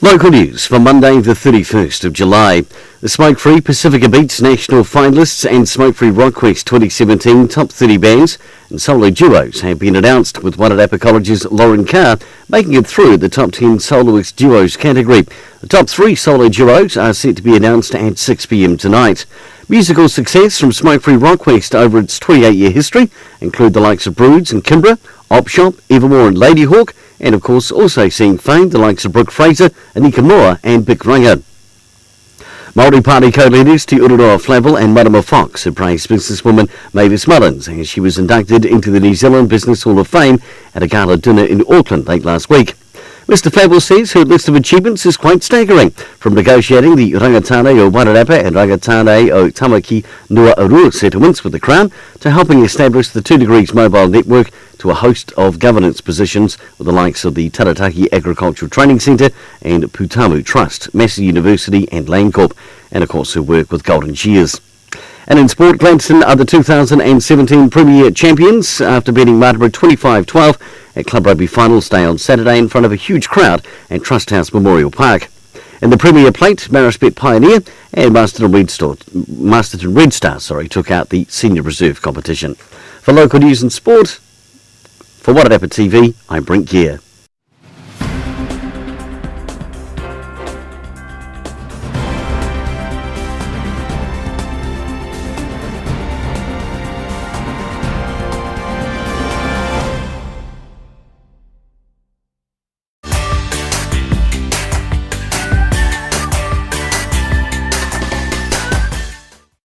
Local news for Monday the 31st of July. The Smoke-Free Pacifica Beats National Finalists and Smoke-Free Rockquest 2017 Top 30 Bands and Solo Duos have been announced, with Wairarapa College's Brent Gare making it through the Top 10 Soloist Duos category. The top 3 solo duos are set to be announced at 6 p.m. tonight. Musical success from Smoke-Free Rockquest over its 28-year history include the likes of Broods and Kimbra, Opshop, Evermore and Ladyhawk, and of course also seeing fame the likes of Brooke Fraser, Anika Moore and Big Ranga. Māori Party co-leaders Te Ururoa Flavel and Marama Fox have praised businesswoman Mavis Mullins as she was inducted into the New Zealand Business Hall of Fame at a gala dinner in Auckland late last week. Mr. Flavel says her list of achievements is quite staggering, from negotiating the Rangatane o Wairarapa and Rangatane o Tamaki Nua Arua settlements with the Crown to helping establish the 2 Degrees mobile network to a host of governance positions with the likes of the Tarataki Agricultural Training Centre and Putamu Trust, Massey University and Landcorp, and of course her work with Golden Shears. And in sport, Gladstone are the 2017 Premier Champions after beating Marlborough 25-12 at Club Rugby Finals Day on Saturday in front of a huge crowd at Trust House Memorial Park. In the Premier Plate, Marisbet Pioneer and Masterton Red Star took out the Senior Reserve competition. For local news and sport, for Wairarapa TV, I'm Brent Gare.